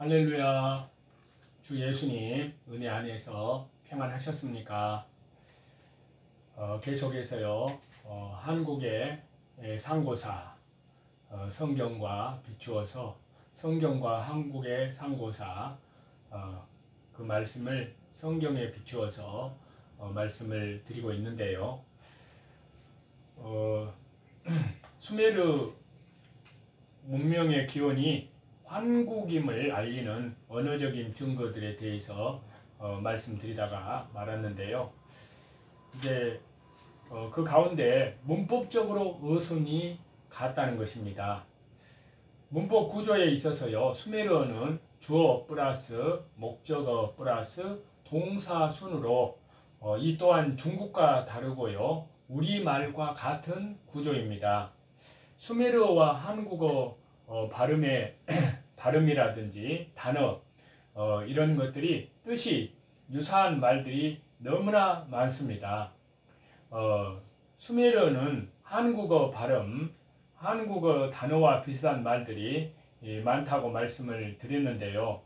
할렐루야. 주 예수님 은혜 안에서 평안하셨습니까? 계속해서요. 한국의 상고사 성경과 비추어서 성경과 한국의 상고사 그 말씀을 성경에 비추어서 말씀을 드리고 있는데요. 수메르 문명의 기원이 한국임을 알리는 언어적인 증거들에 대해서 말씀드리다가 말았는데요. 이제 그 가운데 문법적으로 어순이 같다는 것입니다. 문법 구조에 있어서요, 수메르어는 주어 플러스 목적어 플러스 동사 순으로 이 또한 중국과 다르고요, 우리말과 같은 구조입니다. 수메르어와 한국어 발음의 발음이라든지 단어 이런 것들이 뜻이 유사한 말들이 너무나 많습니다. 수메르어는 한국어 발음, 한국어 단어와 비슷한 말들이 많다고 말씀을 드렸는데요.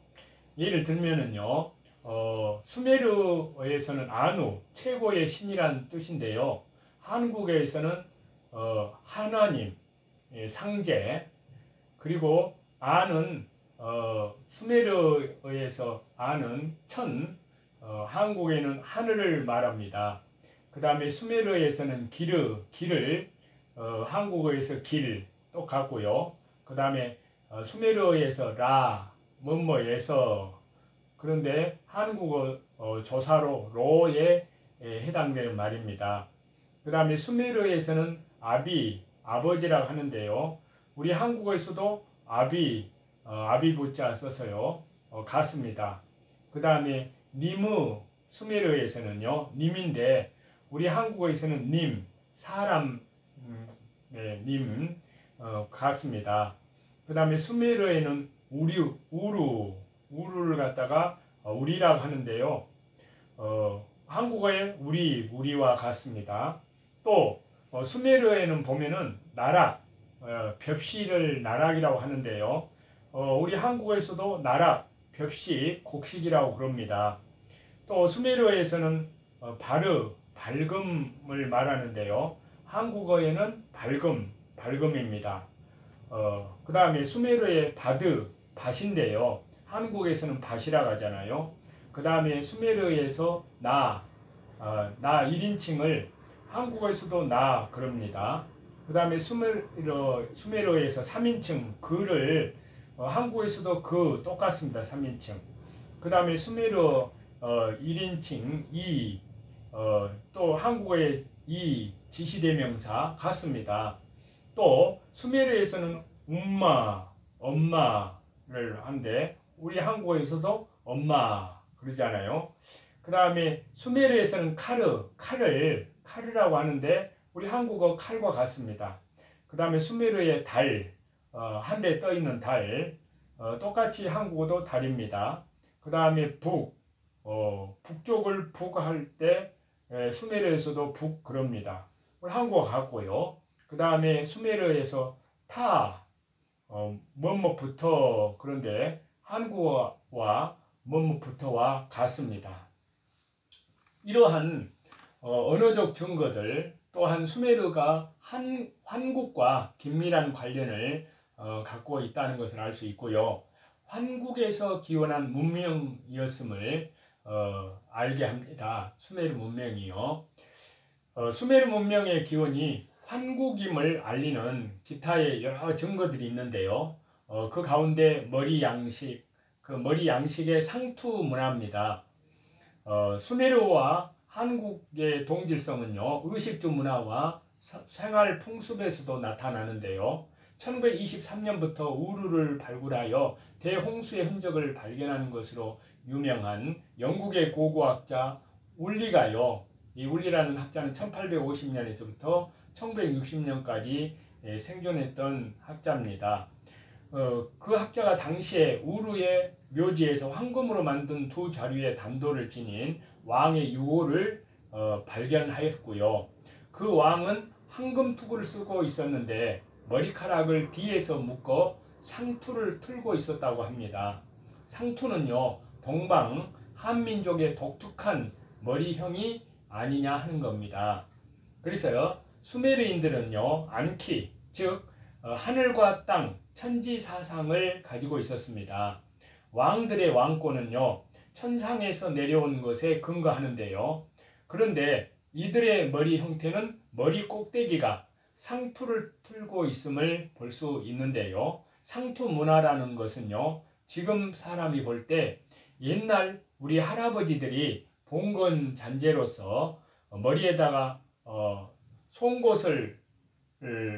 예를 들면은요, 수메르어에서는 아누, 최고의 신이란 뜻인데요. 한국에서는 하나님, 상제, 그리고 아는 수메르어에서 아는 천, 한국에는 하늘을 말합니다. 그 다음에 수메르어에서는 길을 한국어에서 길 똑같고요. 그 다음에 수메르어에서 라, 뭐뭐에서, 그런데 한국어 조사로 로에 해당되는 말입니다. 그 다음에 수메르어에서는 아비, 아버지라고 하는데요. 우리 한국어에서도 아비부자 써서요, 같습니다. 그 다음에 니무, 수메르어에서는요, 님인데, 우리 한국어에서는 님, 사람, 님, 같습니다. 그 다음에 수메르어에는 우루를 갖다가 우리라고 하는데요, 한국어에 우리와 같습니다. 또, 수메르어에는 보면은 나락, 벽시를 나락이라고 하는데요. 우리 한국어에서도 나락, 벽시, 곡식이라고 그럽니다. 또 수메르어에서는 밝음을 말하는데요. 한국어에는 밝음입니다. 그 다음에 수메르어의 밭인데요. 한국에서는 밭이라고 하잖아요. 그 다음에 수메르어에서 나 1인칭을 한국어에서도 나 그럽니다. 그 다음에 수메르어에서 3인칭 그를 한국에서도 그 똑같습니다. 3인칭. 그 다음에 수메르어 1인칭 이, 또 한국어의 이 지시대명사 같습니다. 또 수메르어에서는 엄마를 한데 우리 한국어에서도 엄마 그러잖아요. 그 다음에 수메르어에서는 칼이라고 하는데 우리 한국어 칼과 같습니다. 그 다음에 수메르의 달, 하늘에 떠있는 달, 똑같이 한국어도 달입니다. 그 다음에 북쪽을 북할 때 수메르에서도 북 그럽니다. 우리 한국어 같고요. 그 다음에 수메르에서 뭐뭐부터, 그런데 한국어와 뭐뭐부터와 같습니다. 이러한 언어적 증거들, 또한 수메르가 환국과 긴밀한 관련을 갖고 있다는 것을 알 수 있고요. 환국에서 기원한 문명이었음을 알게 합니다. 수메르 문명이요. 수메르 문명의 기원이 환국임을 알리는 기타의 여러 증거들이 있는데요. 그 가운데 머리 양식의 상투 문화입니다. 수메르와 한국의 동질성은요, 의식주 문화와 생활 풍습에서도 나타나는데요. 1923년부터 우루를 발굴하여 대홍수의 흔적을 발견하는 것으로 유명한 영국의 고고학자 울리가요. 이 울리라는 학자는 1850년에서부터 1960년까지 생존했던 학자입니다. 그 학자가 당시에 우루의 묘지에서 황금으로 만든 두 자루의 단도를 지닌 왕의 유호를 발견하였고요. 그 왕은 황금 투구를 쓰고 있었는데 머리카락을 뒤에서 묶어 상투를 틀고 있었다고 합니다. 상투는요 동방 한민족의 독특한 머리형이 아니냐 하는 겁니다. 그래서요 수메르인들은요 안키 즉 하늘과 땅 천지 사상을 가지고 있었습니다. 왕들의 왕권은요 천상에서 내려온 것에 근거하는데요. 그런데 이들의 머리 형태는 머리 꼭대기가 상투를 틀고 있음을 볼 수 있는데요. 상투 문화라는 것은요 지금 사람이 볼 때 옛날 우리 할아버지들이 봉건 잔재로서 머리에다가 송곳을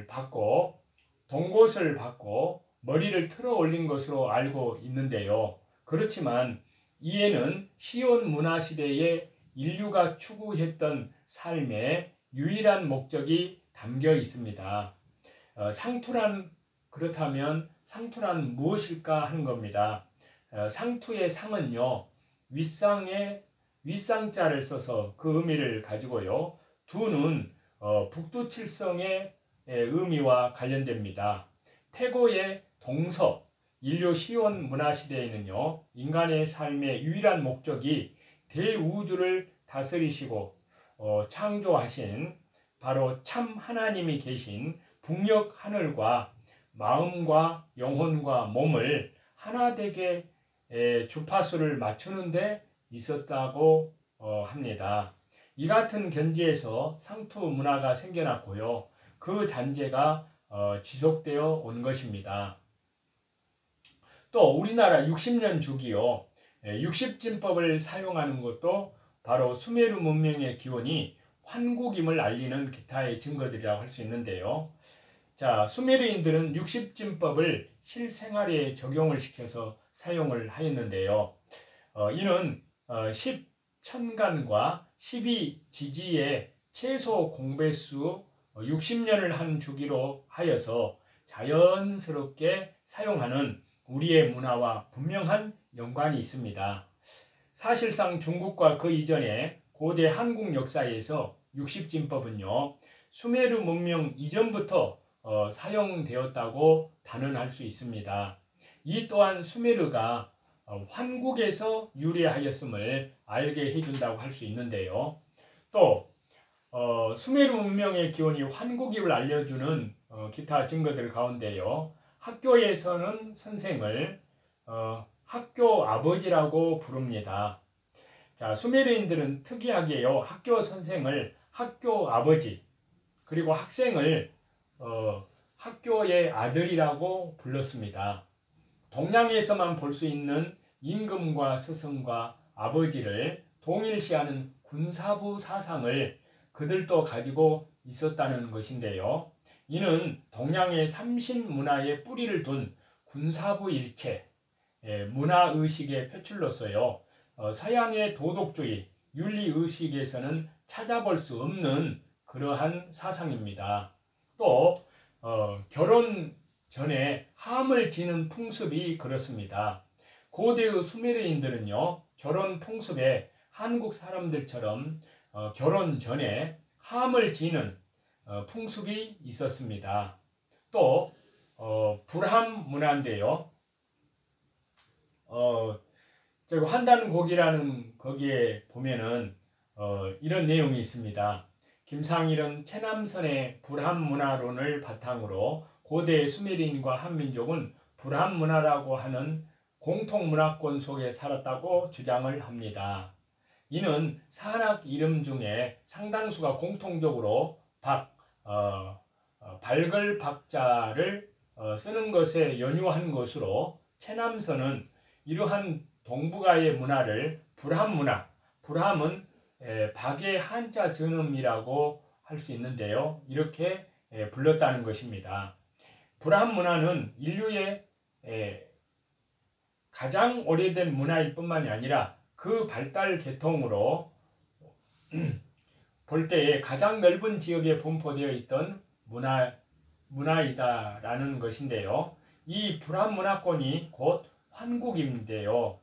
받고 동곳을 받고 머리를 틀어 올린 것으로 알고 있는데요. 그렇지만 이에는 시온 문화 시대에 인류가 추구했던 삶의 유일한 목적이 담겨 있습니다. 그렇다면 상투란 무엇일까 하는 겁니다. 상투의 상은요 윗상자를 써서 그 의미를 가지고요. 두는 북두칠성의 의미와 관련됩니다. 태고의 동서, 인류 시온 문화시대에는요. 인간의 삶의 유일한 목적이 대우주를 다스리시고 창조하신 바로 참 하나님이 계신 북녘 하늘과 마음과 영혼과 몸을 하나 되게 주파수를 맞추는 데 있었다고 합니다. 이 같은 견지에서 상투 문화가 생겨났고요. 그 잔재가 지속되어 온 것입니다. 또 우리나라 60년 주기요. 60진법을 사용하는 것도 바로 수메르 문명의 기원이 환국임을 알리는 기타의 증거들이라고 할 수 있는데요. 자, 수메르인들은 60진법을 실생활에 적용을 시켜서 사용을 하였는데요. 이는 10천간과 12지지의 최소 공배수 60년을 한 주기로 하여서 자연스럽게 사용하는 우리의 문화와 분명한 연관이 있습니다. 사실상 중국과 그 이전의 고대 한국 역사에서 60진법은요. 수메르 문명 이전부터 사용되었다고 단언할 수 있습니다. 이 또한 수메르가 환국에서 유래하였음을 알게 해준다고 할 수 있는데요. 또 수메르 문명의 기원이 환국임을 알려주는 기타 증거들 가운데요. 학교에서는 선생을 학교 아버지라고 부릅니다. 자, 수메르인들은 특이하게요. 학교 선생을 학교 아버지 그리고 학생을 학교의 아들이라고 불렀습니다. 동양에서만 볼 수 있는 임금과 스승과 아버지를 동일시하는 군사부 사상을 그들도 가지고 있었다는 것인데요. 이는 동양의 삼신 문화에 뿌리를 둔 군사부 일체, 문화의식의 표출로서요. 서양의 도덕주의, 윤리의식에서는 찾아볼 수 없는 그러한 사상입니다. 또 결혼 전에 함을 지는 풍습이 그렇습니다. 고대의 수메르인들은요. 결혼 풍습에 한국 사람들처럼 결혼 전에 함을 지는 풍습이 있었습니다. 또 불함 문화인데요. 저기 환단곡이라는 거기에 보면은 이런 내용이 있습니다. 김상일은 채남선의 불함 문화론을 바탕으로 고대 수메르인과 한민족은 불함 문화라고 하는 공통 문화권 속에 살았다고 주장을 합니다. 이는 산악 이름 중에 상당수가 공통적으로 발글 박자를 쓰는 것에 연유한 것으로 채남선은 이러한 동북아의 문화를 불함 문화, 불함은 박의 한자 전음이라고 할 수 있는데요. 이렇게 불렀다는 것입니다. 불함 문화는 인류의 가장 오래된 문화일 뿐만이 아니라 그 발달 계통으로 볼 때에 가장 넓은 지역에 분포되어 있던 문화이다라는 것인데요. 이 불함 문화권이 곧 환국인데요.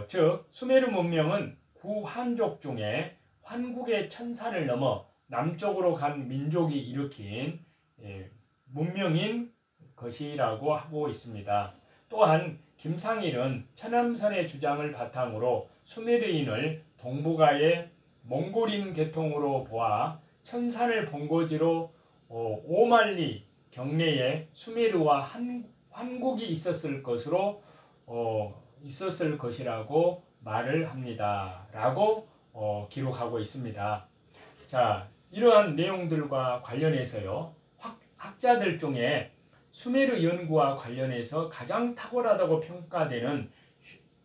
즉 수메르 문명은 구한족 중에 환국의 천산을 넘어 남쪽으로 간 민족이 일으킨 문명인 것이라고 하고 있습니다. 또한 김상일은 천암선의 주장을 바탕으로 수메르인을 동북아의 몽골인 계통으로 보아 천산을 본거지로 오만리 경내에 수메르와 환국이 있었을 것이라고 말을 합니다. 라고 기록하고 있습니다. 자, 이러한 내용들과 관련해서요, 학자들 중에 수메르 연구와 관련해서 가장 탁월하다고 평가되는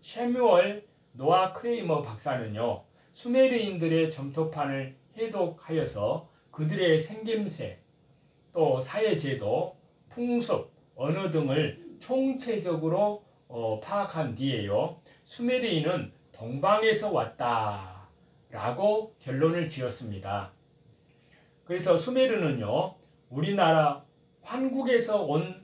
셰뮤얼 노아 크레이머 박사는요, 수메르인들의 점토판을 해독하여서 그들의 생김새, 또 사회제도, 풍습, 언어 등을 총체적으로 파악한 뒤에요, 수메르인은 동방에서 왔다 라고 결론을 지었습니다. 그래서 수메르는요, 우리나라 환국에서 온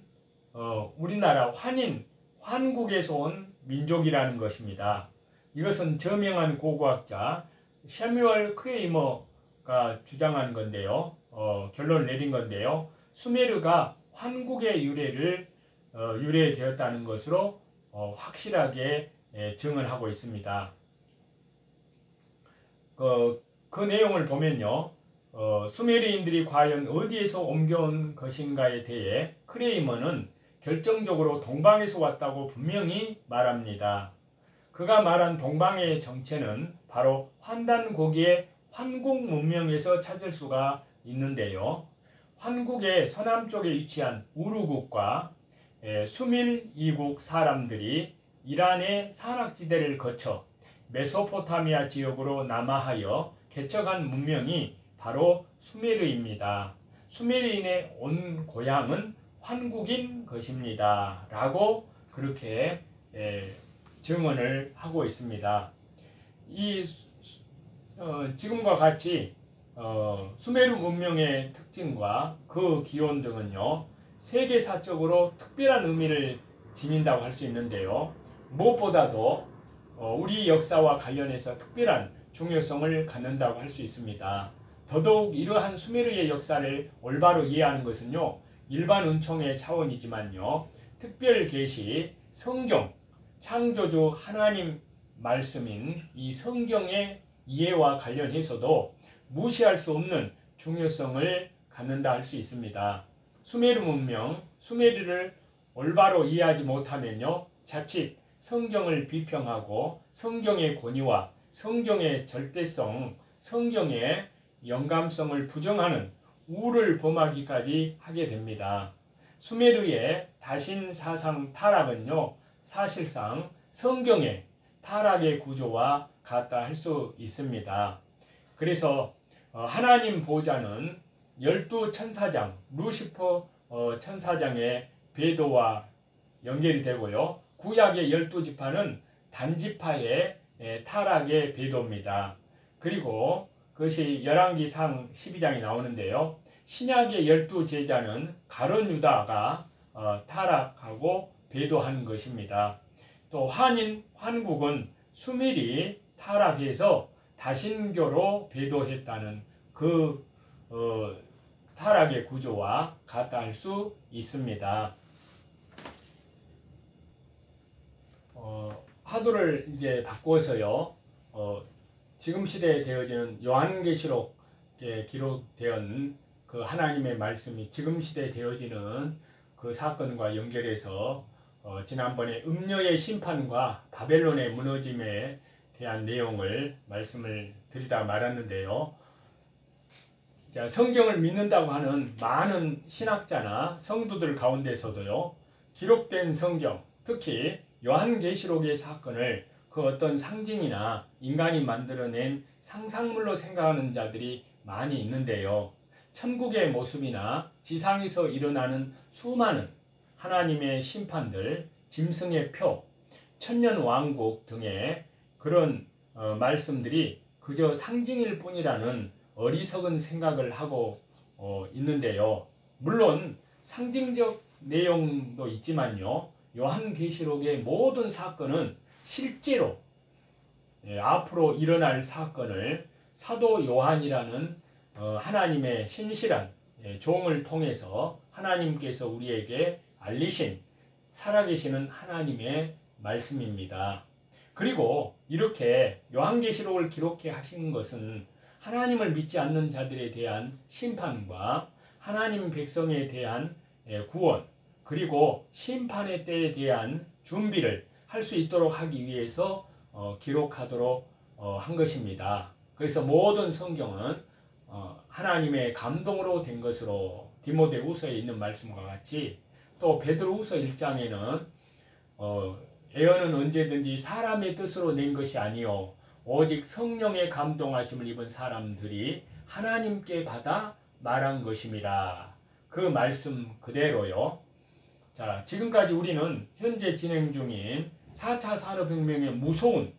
환국에서 온 민족이라는 것입니다. 이것은 저명한 고고학자 셰뮤얼 크레이머가 주장한 건데요. 결론을 내린 건데요. 수메르가 환국의 유래되었다는 것으로 확실하게 증언하고 있습니다. 그 내용을 보면요. 수메르인들이 과연 어디에서 옮겨온 것인가에 대해 크레이머는 결정적으로 동방에서 왔다고 분명히 말합니다. 그가 말한 동방의 정체는 바로 환단고기의 환국 문명에서 찾을 수가 있는데요. 환국의 서남쪽에 위치한 우르국과 수밀 이국 사람들이 이란의 산악지대를 거쳐 메소포타미아 지역으로 남하하여 개척한 문명이 바로 수메르입니다. 수메르인의 온 고향은 환국인 것입니다. 라고 그렇게 증언을 하고 있습니다. 지금과 같이 수메르 문명의 특징과 그 기원 등은요, 세계사적으로 특별한 의미를 지닌다고 할 수 있는데요. 무엇보다도 우리 역사와 관련해서 특별한 중요성을 갖는다고 할 수 있습니다. 더더욱 이러한 수메르의 역사를 올바로 이해하는 것은요, 일반 은총의 차원이지만요, 특별 계시, 성경, 창조주 하나님 말씀인 이 성경의 이해와 관련해서도 무시할 수 없는 중요성을 갖는다 할 수 있습니다. 수메르 문명, 수메르를 올바로 이해하지 못하면요, 자칫 성경을 비평하고 성경의 권위와 성경의 절대성, 성경의 영감성을 부정하는 우를 범하기까지 하게 됩니다. 수메르의 다신 사상 타락은요, 사실상 성경의 타락의 구조와 같다 할 수 있습니다. 그래서 하나님 보좌는 12천사장, 루시퍼 천사장의 배도와 연결이 되고요. 구약의 12지파는 단지파의 타락의 배도입니다. 그리고 그것이 열왕기상 12장에 나오는데요. 신약의 12제자는 가룟 유다가 타락하고 배도한 것입니다. 또 환국은 수밀이 타락해서 다신교로 배도했다는 그 타락의 구조와 같다 할 수 있습니다. 화두를 이제 바꿔서요. 지금 시대에 되어지는 요한계시록에 기록된 그 하나님의 말씀이 지금 시대에 되어지는 그 사건과 연결해서 지난번에 음녀의 심판과 바벨론의 무너짐에 대한 내용을 말씀을 드리다 말았는데요. 자, 성경을 믿는다고 하는 많은 신학자나 성도들 가운데서도요, 기록된 성경, 특히 요한계시록의 사건을 그 어떤 상징이나 인간이 만들어낸 상상물로 생각하는 자들이 많이 있는데요. 천국의 모습이나 지상에서 일어나는 수많은 하나님의 심판들, 짐승의 표, 천년왕국 등의 그런 말씀들이 그저 상징일 뿐이라는 어리석은 생각을 하고 있는데요. 물론 상징적 내용도 있지만요. 요한계시록의 모든 사건은 실제로 앞으로 일어날 사건을 사도 요한이라는 하나님의 신실한 종을 통해서 하나님께서 우리에게 알리신 살아계시는 하나님의 말씀입니다. 그리고 이렇게 요한계시록을 기록해 하신 것은 하나님을 믿지 않는 자들에 대한 심판과 하나님 백성에 대한 구원, 그리고 심판의 때에 대한 준비를 할 수 있도록 하기 위해서 기록하도록 한 것입니다. 그래서 모든 성경은 하나님의 감동으로 된 것으로 디모데후서에 있는 말씀과 같이, 또 베드로후서 1장에는 예언은 언제든지 사람의 뜻으로 낸 것이 아니요 오직 성령의 감동하심을 입은 사람들이 하나님께 받아 말한 것임이라. 그 말씀 그대로요. 자, 지금까지 우리는 현재 진행 중인 4차 산업혁명의 무서운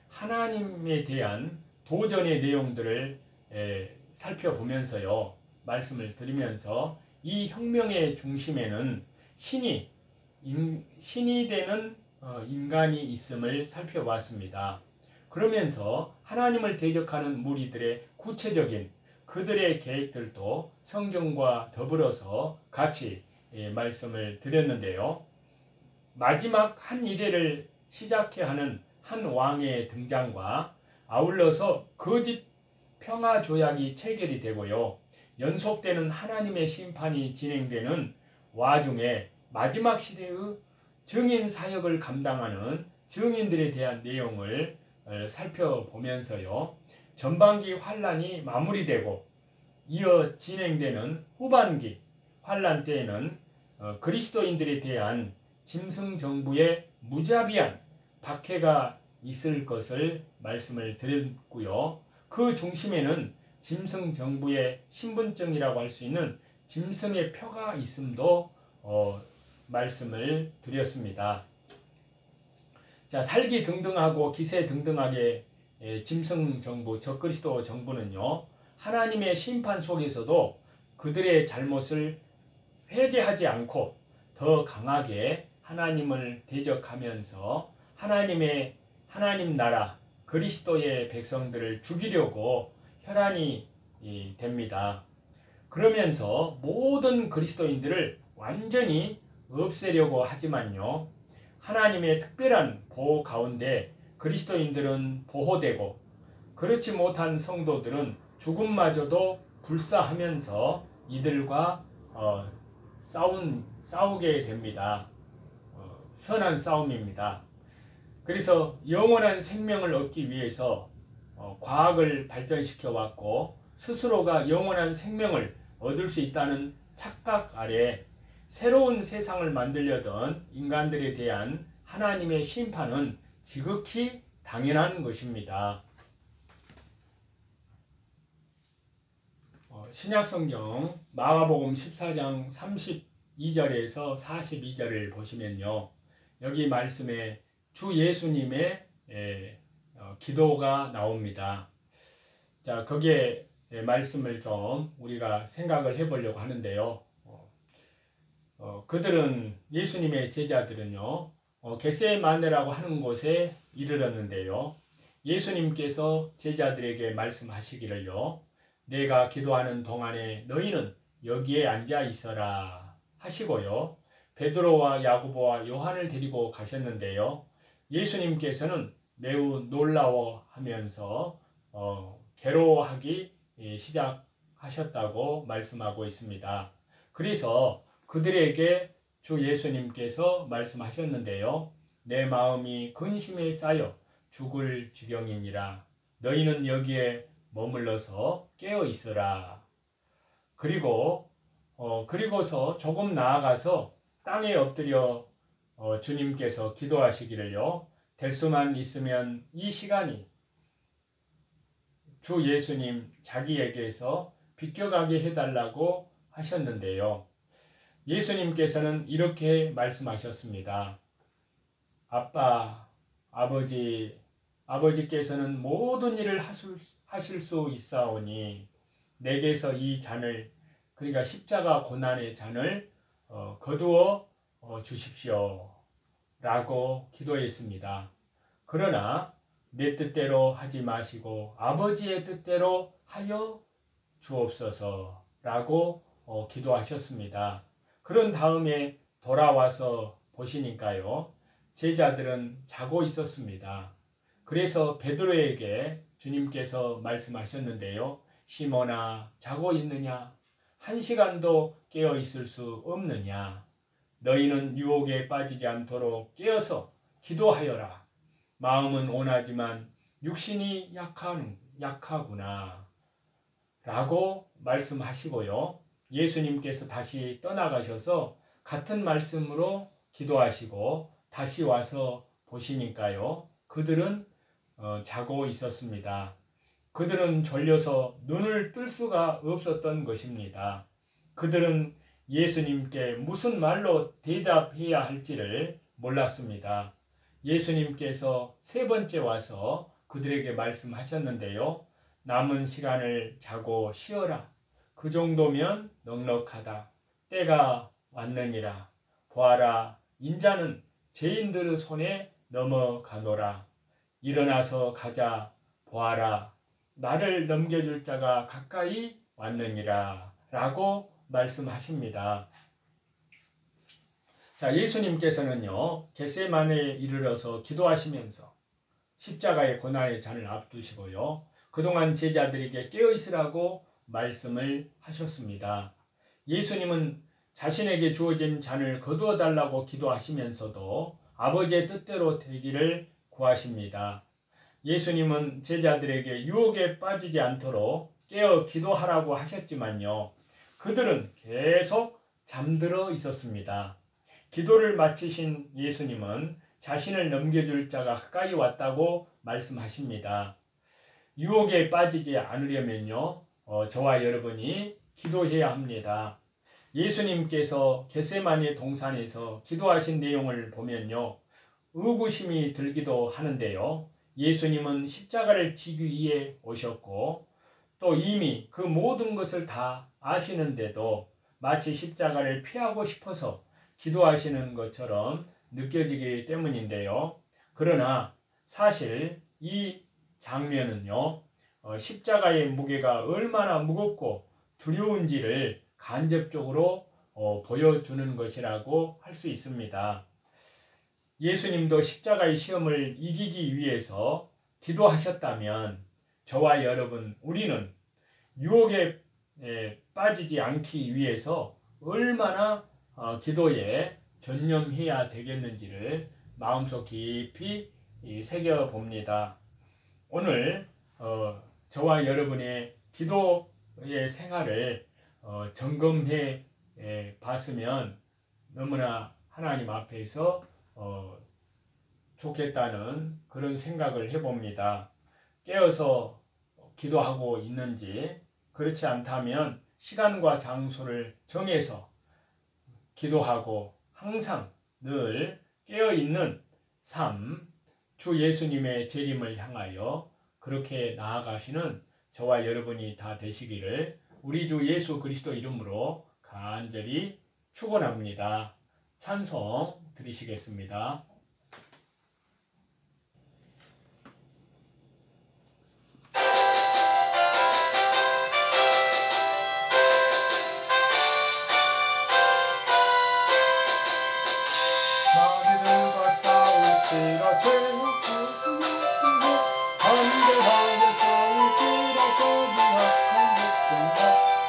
하나님에 대한 도전의 내용들을 살펴보면서요, 말씀을 드리면서 이 혁명의 중심에는 신이 되는 인간이 있음을 살펴봤습니다. 그러면서 하나님을 대적하는 무리들의 구체적인 그들의 계획들도 성경과 더불어서 같이 말씀을 드렸는데요. 마지막 한 이래를 시작해야 하는 한 왕의 등장과 아울러서 거짓 평화 조약이 체결이 되고요, 연속되는 하나님의 심판이 진행되는 와중에 마지막 시대의 증인 사역을 감당하는 증인들에 대한 내용을 살펴보면서요, 전반기 환란이 마무리되고 이어 진행되는 후반기 환란 때에는 그리스도인들에 대한 짐승 정부의 무자비한 박해가 있을 것을 말씀을 드렸고요, 그 중심에는 짐승 정부의 신분증이라고 할 수 있는 짐승의 표가 있음도 말씀을 드렸습니다. 자, 살기 등등하고 기세 등등하게 짐승 정부, 적그리스도 정부는요, 하나님의 심판 속에서도 그들의 잘못을 회개하지 않고 더 강하게 하나님을 대적하면서 하나님 나라 그리스도의 백성들을 죽이려고 혈안이 됩니다. 그러면서 모든 그리스도인들을 완전히 없애려고 하지만요, 하나님의 특별한 보호 가운데 그리스도인들은 보호되고 그렇지 못한 성도들은 죽음마저도 불사하면서 이들과 싸우게 됩니다. 선한 싸움입니다. 그래서 영원한 생명을 얻기 위해서 과학을 발전시켜 왔고 스스로가 영원한 생명을 얻을 수 있다는 착각 아래 새로운 세상을 만들려던 인간들에 대한 하나님의 심판은 지극히 당연한 것입니다. 신약성경 마가복음 14장 32절에서 42절을 보시면요, 여기 말씀에 주 예수님의 기도가 나옵니다. 자, 거기에 말씀을 좀 우리가 생각을 해보려고 하는데요. 그들은, 예수님의 제자들은요, 겟세마네라고 하는 곳에 이르렀는데요, 예수님께서 제자들에게 말씀하시기를요, 내가 기도하는 동안에 너희는 여기에 앉아 있어라 하시고요, 베드로와 야고보와 요한을 데리고 가셨는데요, 예수님께서는 매우 놀라워하면서 괴로워하기 시작하셨다고 말씀하고 있습니다. 그래서 그들에게 주 예수님께서 말씀하셨는데요, 내 마음이 근심에 쌓여 죽을 지경이니라. 너희는 여기에 머물러서 깨어 있으라. 그리고서 조금 나아가서 땅에 엎드려 주님께서 기도하시기를요, 될 수만 있으면 이 시간이 주 예수님 자기에게서 비껴가게 해달라고 하셨는데요, 예수님께서는 이렇게 말씀하셨습니다. 아버지께서는 모든 일을 하실 수 있사오니 내게서 이 잔을, 그러니까 십자가 고난의 잔을 거두어 주십시오 라고 기도했습니다. 그러나 내 뜻대로 하지 마시고 아버지의 뜻대로 하여 주옵소서 라고 기도하셨습니다. 그런 다음에 돌아와서 보시니까요, 제자들은 자고 있었습니다. 그래서 베드로에게 주님께서 말씀하셨는데요. 시몬아, 자고 있느냐? 1시간도 깨어 있을 수 없느냐? 너희는 유혹에 빠지지 않도록 깨어서 기도하여라. 마음은 온하지만 육신이 약하구나. 라고 말씀하시고요. 예수님께서 다시 떠나가셔서 같은 말씀으로 기도하시고 다시 와서 보시니까요. 그들은 자고 있었습니다. 그들은 졸려서 눈을 뜰 수가 없었던 것입니다. 그들은 예수님께 무슨 말로 대답해야 할지를 몰랐습니다. 예수님께서 3번째 와서 그들에게 말씀하셨는데요. 남은 시간을 자고 쉬어라. 그 정도면 넉넉하다. 때가 왔느니라. 보아라, 인자는 죄인들의 손에 넘어가노라. 일어나서 가자. 보아라, 나를 넘겨줄 자가 가까이 왔느니라. 라고 말씀하십니다. 자, 예수님께서는요, 겟세마네에 이르러서 기도하시면서 십자가의 고난의 잔을 앞두시고요, 그동안 제자들에게 깨어있으라고 말씀을 하셨습니다. 예수님은 자신에게 주어진 잔을 거두어 달라고 기도하시면서도 아버지의 뜻대로 되기를 구하십니다. 예수님은 제자들에게 유혹에 빠지지 않도록 깨어 기도하라고 하셨지만요, 그들은 계속 잠들어 있었습니다. 기도를 마치신 예수님은 자신을 넘겨줄 자가 가까이 왔다고 말씀하십니다. 유혹에 빠지지 않으려면요, 저와 여러분이 기도해야 합니다. 예수님께서 겟세마네 동산에서 기도하신 내용을 보면요, 의구심이 들기도 하는데요. 예수님은 십자가를 지기 위해 오셨고 또 이미 그 모든 것을 다 아시는데도 마치 십자가를 피하고 싶어서 기도하시는 것처럼 느껴지기 때문인데요. 그러나 사실 이 장면은요, 십자가의 무게가 얼마나 무겁고 두려운지를 간접적으로 보여주는 것이라고 할 수 있습니다. 예수님도 십자가의 시험을 이기기 위해서 기도하셨다면 저와 여러분, 우리는 유혹에 빠지지 않기 위해서 얼마나 기도에 전념해야 되겠는지를 마음속 깊이 새겨봅니다. 오늘 저와 여러분의 기도의 생활을 점검해 봤으면 너무나 하나님 앞에서 좋겠다는 그런 생각을 해봅니다. 깨어서 기도하고 있는지, 그렇지 않다면 시간과 장소를 정해서 기도하고 항상 늘 깨어있는 삶, 주 예수님의 재림을 향하여 그렇게 나아가시는 저와 여러분이 다 되시기를 우리 주 예수 그리스도 이름으로 간절히 축원합니다. 찬송 드리시겠습니다. 마귀들과 싸울지라 죄악 부수고 반대하여 싸울지라 거부악한 백성과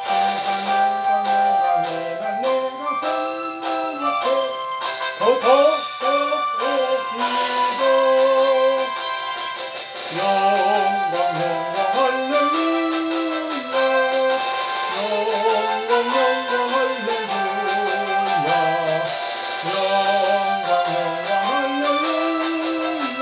세상을 강해가 내가 선 앞에 더더욱 높이고 영광 할렐루야 영광 할렐루야 영광 할렐루야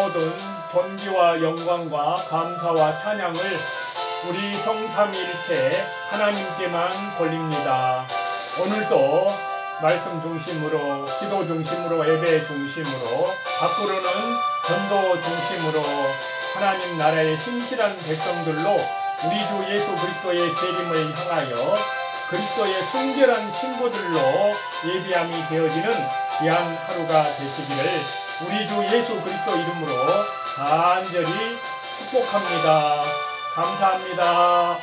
모든 존귀와 영광과 감사와 찬양을 우리 성삼위일체 하나님께만 돌립니다. 오늘도 말씀 중심으로, 기도 중심으로, 예배 중심으로, 밖으로는 전도 중심으로 하나님 나라의 신실한 백성들로 우리 주 예수 그리스도의 재림을 향하여 그리스도의 순결한 신부들로 예비함이 되어지는 귀한 하루가 되시기를 우리 주 예수 그리스도 이름으로 간절히 축복합니다. 감사합니다.